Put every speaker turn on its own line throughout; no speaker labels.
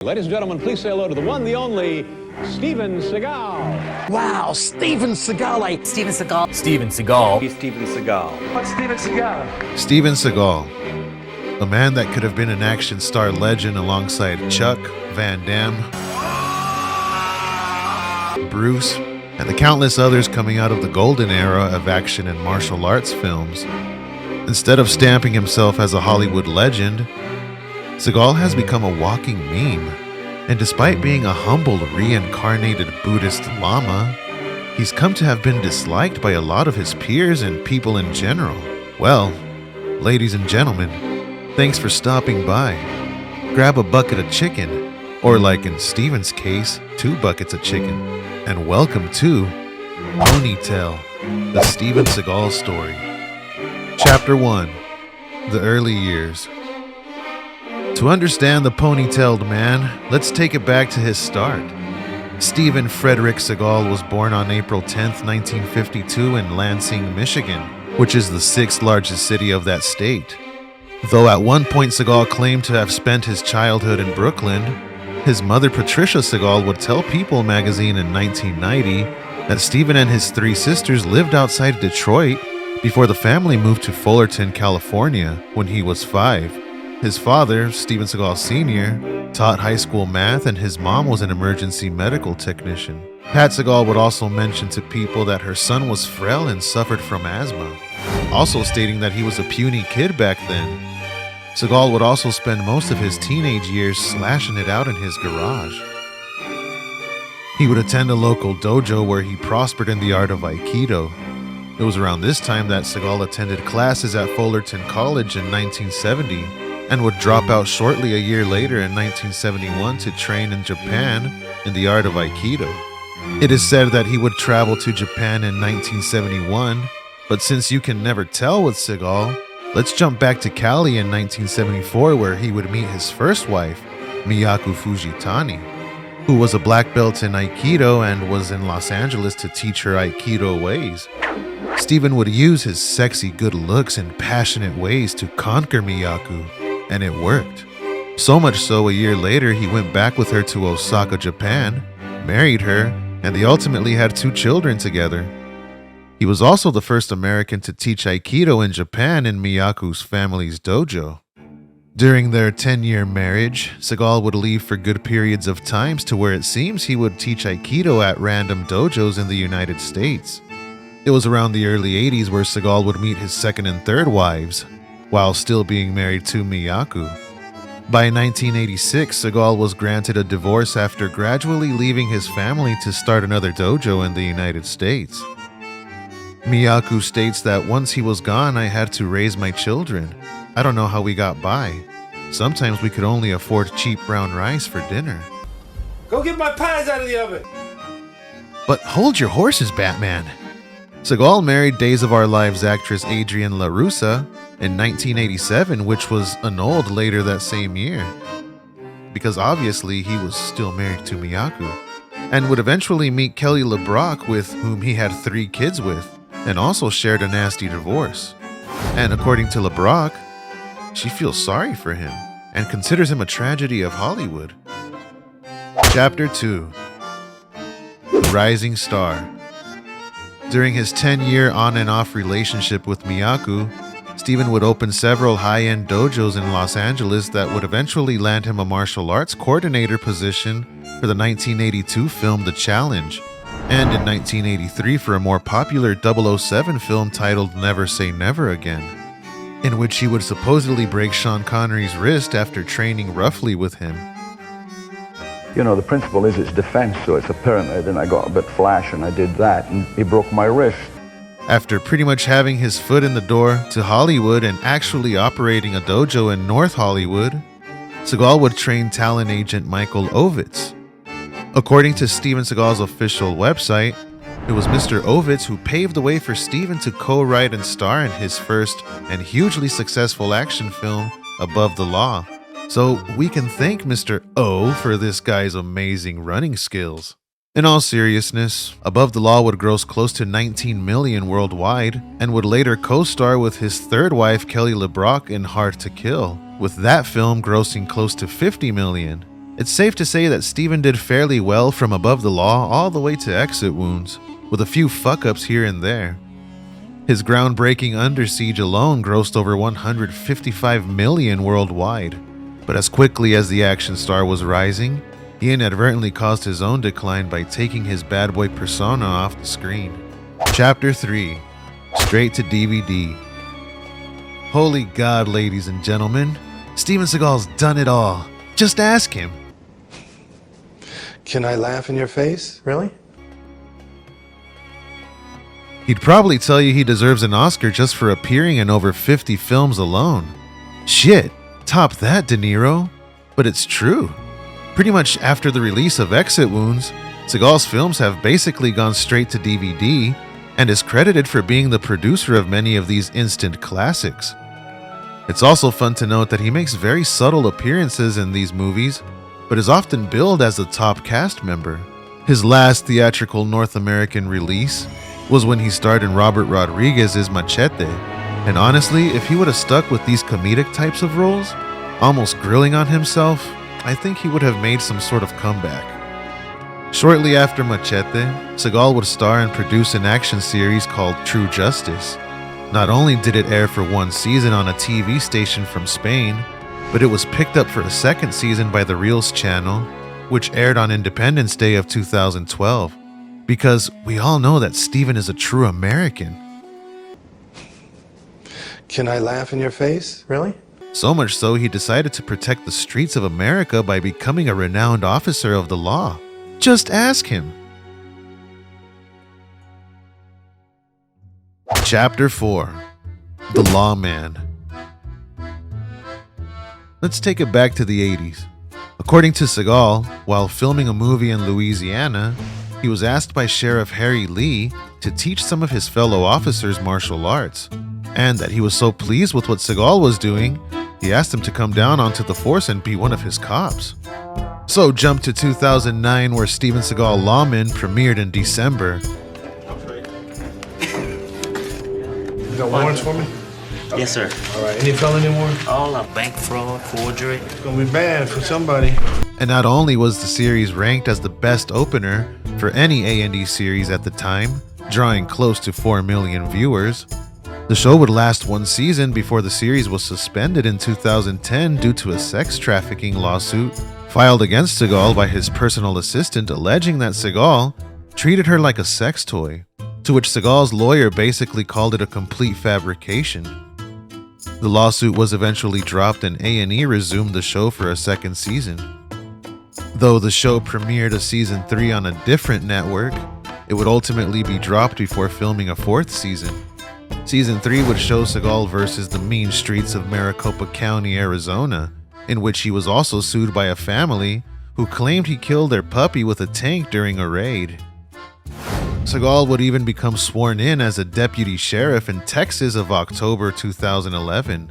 Ladies and gentlemen, please say hello to the one, the only, Steven Seagal.
Wow, Steven Seagal.
Steven Seagal.
Steven Seagal.
He's Steven Seagal.
What's Steven Seagal?
Steven Seagal, a man that could have been an action star legend alongside Chuck, Van Damme, Bruce, and the countless others coming out of the golden era of action and martial arts films. Instead of stamping himself as a Hollywood legend, Seagal has become a walking meme, and despite being a humble reincarnated Buddhist llama, he's come to have been disliked by a lot of his peers and people in general. Well, ladies and gentlemen, thanks for stopping by. Grab a bucket of chicken, or like in Steven's case, 2 buckets of chicken, and welcome to Ponytail, the Steven Seagal Story. Chapter 1, The Early Years. To understand the ponytailed man, let's take it back to his start. Steven Frederick Seagal was born on April 10, 1952 in Lansing, Michigan, which is the 6th largest city of that state. Though at one point Seagal claimed to have spent his childhood in Brooklyn, his mother Patricia Seagal would tell People magazine in 1990 that Steven and his 3 sisters lived outside Detroit before the family moved to Fullerton, California when he was 5. His father, Steven Seagal Sr., taught high school math, and his mom was an emergency medical technician. Pat Seagal would also mention to People that her son was frail and suffered from asthma, also stating that he was a puny kid back then. Seagal would also spend most of his teenage years slashing it out in his garage. He would attend a local dojo where he prospered in the art of Aikido. It was around this time that Seagal attended classes at Fullerton College in 1970, and would drop out shortly a year later in 1971 to train in Japan in the art of Aikido. It is said that he would travel to Japan in 1971, but since you can never tell with Seagal, let's jump back to Cali in 1974 where he would meet his first wife, Miyako Fujitani, who was a black belt in Aikido and was in Los Angeles to teach her Aikido ways. Steven would use his sexy good looks and passionate ways to conquer Miyako, and it worked. So much so, a year later, he went back with her to Osaka, Japan, married her, and they ultimately had 2 children together. He was also the first American to teach Aikido in Japan in Miyako's family's dojo. During their 10-year marriage, Seagal would leave for good periods of times to where it seems he would teach Aikido at random dojos in the United States. It was around the early 80s where Seagal would meet his 2nd and 3rd wives, while still being married to Miyako. By 1986, Seagal was granted a divorce after gradually leaving his family to start another dojo in the United States. Miyako states that once he was gone, I had to raise my children. I don't know how we got by. Sometimes we could only afford cheap brown rice for dinner.
Go get my pies out of the oven!
But hold your horses, Batman. Seagal married Days of Our Lives actress Adrienne LaRussa in 1987, which was annulled later that same year, because obviously he was still married to Miyako, and would eventually meet Kelly LeBrock, with whom he had 3 kids with, and also shared a nasty divorce. And according to LeBrock, she feels sorry for him and considers him a tragedy of Hollywood. Chapter 2, The Rising Star. During his 10-year on and off relationship with Miyako, Steven would open several high-end dojos in Los Angeles that would eventually land him a martial arts coordinator position for the 1982 film The Challenge, and in 1983 for a more popular 007 film titled Never Say Never Again, in which he would supposedly break Sean Connery's wrist after training roughly with him.
You know, the principle is it's defense, so it's a pyramid, and I got a bit flash and I did that, and he broke my wrist.
After pretty much having his foot in the door to Hollywood and actually operating a dojo in North Hollywood, Seagal would train talent agent Michael Ovitz. According to Steven Seagal's official website, it was Mr. Ovitz who paved the way for Steven to co-write and star in his first and hugely successful action film, Above the Law. So we can thank Mr. O for this guy's amazing running skills. In all seriousness, Above the Law would gross close to $19 million worldwide, and would later co-star with his 3rd wife Kelly LeBrock in Hard to Kill, with that film grossing close to $50 million. It's safe to say that Steven did fairly well from Above the Law all the way to Exit Wounds, with a few fuck-ups here and there. His groundbreaking Under Siege alone grossed over $155 million worldwide, but as quickly as the action star was rising, he inadvertently caused his own decline by taking his bad boy persona off the screen. Chapter 3. Straight to DVD. Holy God, ladies and gentlemen, Steven Seagal's done it all. Just ask him.
Can I laugh in your face? Really?
He'd probably tell you he deserves an Oscar just for appearing in over 50 films alone. Shit, top that, De Niro. But it's true. Pretty much after the release of Exit Wounds, Seagal's films have basically gone straight to DVD and is credited for being the producer of many of these instant classics. It's also fun to note that he makes very subtle appearances in these movies, but is often billed as the top cast member. His last theatrical North American release was when he starred in Robert Rodriguez's Machete, and honestly, if he would have stuck with these comedic types of roles, almost grilling on himself, I think he would have made some sort of comeback. Shortly after Machete, Seagal would star and produce an action series called True Justice. Not only did it air for one season on a TV station from Spain, but it was picked up for a second season by the Reels channel, which aired on Independence Day of 2012, because we all know that Steven is a true American.
Can I laugh in your face? Really?
So much so, he decided to protect the streets of America by becoming a renowned officer of the law. Just ask him. Chapter 4. The Lawman. Let's take it back to the 80s. According to Seagal, while filming a movie in Louisiana, he was asked by Sheriff Harry Lee to teach some of his fellow officers martial arts, and that he was so pleased with what Seagal was doing, he asked him to come down onto the force and be one of his cops. So jump to 2009, where Steven Seagal Lawman premiered in December.
You got warrants for me?
Yes, sir.
All right. Any felony warrants?
All are bank fraud, forgery.
It's gonna be bad for somebody.
And not only was the series ranked as the best opener for any A&E series at the time, drawing close to 4 million viewers, the show would last one season before the series was suspended in 2010 due to a sex trafficking lawsuit filed against Seagal by his personal assistant, alleging that Seagal treated her like a sex toy, to which Seagal's lawyer basically called it a complete fabrication. The lawsuit was eventually dropped and A&E resumed the show for a second season. Though the show premiered a season 3 on a different network, it would ultimately be dropped before filming a fourth season. Season 3 would show Seagal versus the mean streets of Maricopa County, Arizona, in which he was also sued by a family who claimed he killed their puppy with a tank during a raid. Seagal would even become sworn in as a deputy sheriff in Texas of October 2011.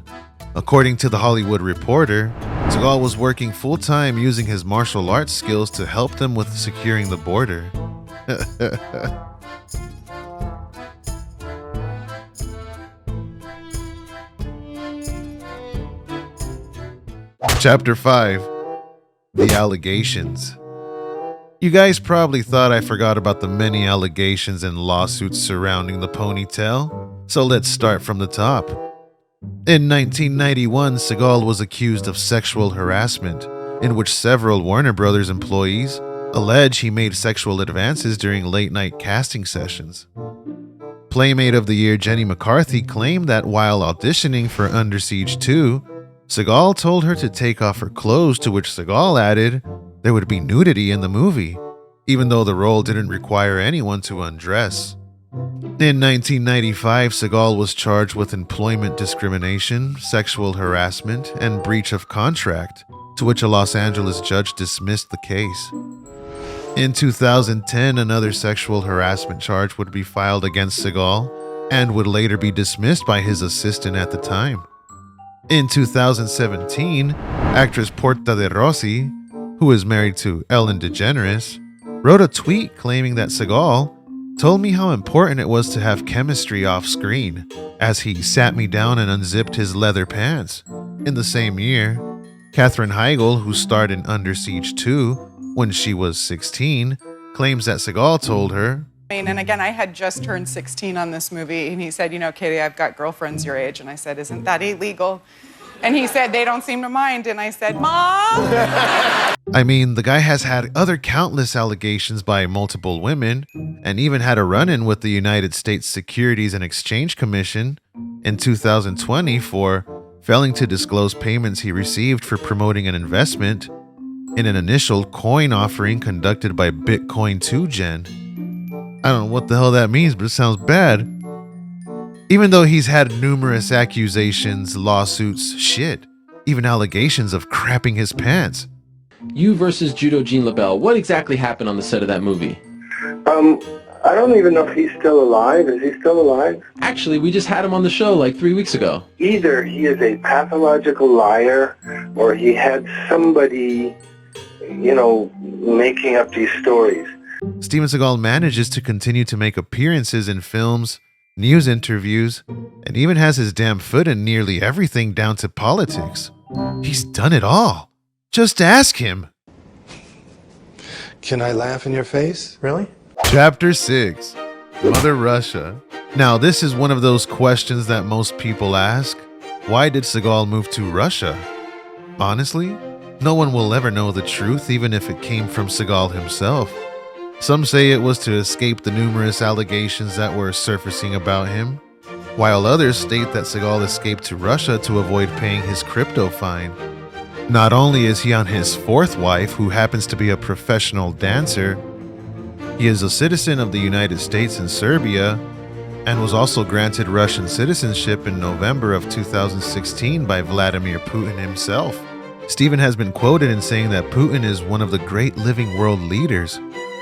According to The Hollywood Reporter, Seagal was working full-time using his martial arts skills to help them with securing the border. Chapter 5. The Allegations. You guys probably thought I forgot about the many allegations and lawsuits surrounding the ponytail, so let's start from the top. In 1991, Seagal was accused of sexual harassment, in which several Warner Brothers employees allege he made sexual advances during late-night casting sessions. Playmate of the Year Jenny McCarthy claimed that while auditioning for Under Siege 2, Seagal told her to take off her clothes, to which Seagal added there would be nudity in the movie, even though the role didn't require anyone to undress. In 1995, Seagal was charged with employment discrimination, sexual harassment, and breach of contract, to which a Los Angeles judge dismissed the case. In 2010, another sexual harassment charge would be filed against Seagal and would later be dismissed by his assistant at the time. In 2017, actress Porta de Rossi, who is married to Ellen DeGeneres, wrote a tweet claiming that Seagal told me how important it was to have chemistry off screen, as he sat me down and unzipped his leather pants. In the same year, Katherine Heigl, who starred in Under Siege 2 when she was 16, claims that Seagal told her,
And again, I had just turned 16 on this movie, and he said, you know, Katie, I've got girlfriends your age. And I said, isn't that illegal? And he said, they don't seem to mind. And I said, Mom!
I mean, the guy has had other countless allegations by multiple women, and even had a run-in with the United States Securities and Exchange Commission in 2020 for failing to disclose payments he received for promoting an investment in an initial coin offering conducted by Bitcoin 2Gen. I don't know what the hell that means, but it sounds bad. Even though he's had numerous accusations, lawsuits, shit, even allegations of crapping his pants.
You versus Judo Gene LaBelle. What exactly happened on the set of that movie?
I don't even know if he's still alive. Is he still alive?
Actually, we just had him on the show like 3 weeks ago.
Either he is a pathological liar, or he had somebody, you know, making up these stories.
Steven Seagal manages to continue to make appearances in films, news interviews, and even has his damn foot in nearly everything down to politics. He's done it all. Just ask him.
Can I laugh in your face? Really?
Chapter 6, Mother Russia. Now, this is one of those questions that most people ask. Why did Seagal move to Russia? Honestly, no one will ever know the truth, even if it came from Seagal himself. Some say it was to escape the numerous allegations that were surfacing about him, while others state that Seagal escaped to Russia to avoid paying his crypto fine. Not only is he on his fourth wife, who happens to be a professional dancer, he is a citizen of the United States and Serbia, and was also granted Russian citizenship in November of 2016 by Vladimir Putin himself. Steven has been quoted in saying that Putin is one of the great living world leaders,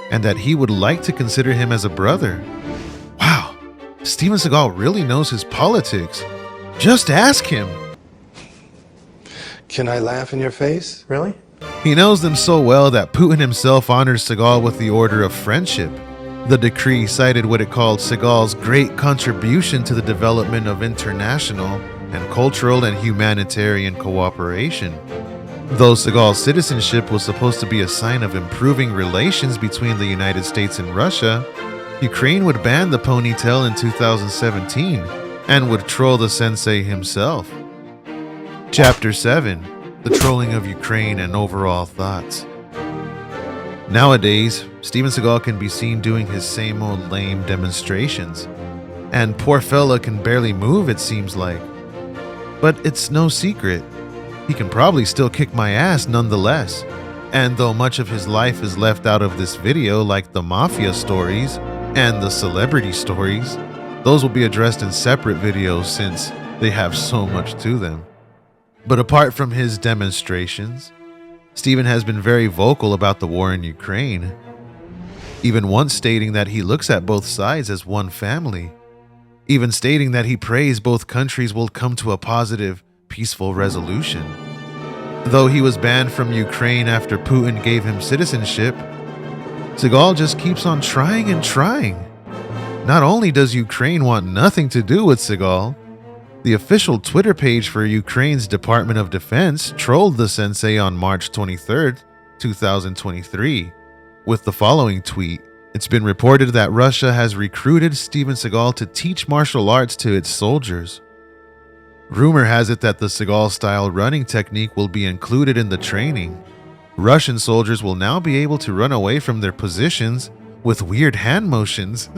and that he would like to consider him as a brother. Wow, Steven Seagal really knows his politics. Just ask him.
Can I laugh in your face? Really?
He knows them so well that Putin himself honors Seagal with the Order of Friendship. The decree cited what it called Seagal's great contribution to the development of international and cultural and humanitarian cooperation. Though Seagal's citizenship was supposed to be a sign of improving relations between the United States and Russia, Ukraine would ban the ponytail in 2017 and would troll the sensei himself. Chapter 7, The Trolling of Ukraine and Overall Thoughts. Nowadays, Steven Seagal can be seen doing his same old lame demonstrations, and poor fella can barely move, it seems like. But it's no secret. He can probably still kick my ass nonetheless. And though much of his life is left out of this video, like the mafia stories and the celebrity stories, those will be addressed in separate videos since they have so much to them. But apart from his demonstrations, Steven has been very vocal about the war in Ukraine, even once stating that he looks at both sides as one family, even stating that he prays both countries will come to a positive, peaceful resolution. Though he was banned from Ukraine after Putin gave him citizenship, Seagal just keeps on trying and trying. Not only does Ukraine want nothing to do with Seagal, the official Twitter page for Ukraine's Department of Defense trolled the sensei on March 23rd, 2023, with the following tweet. It's been reported that Russia has recruited Steven Seagal to teach martial arts to its soldiers. Rumor has it that the Seagal-style running technique will be included in the training. Russian soldiers will now be able to run away from their positions with weird hand motions.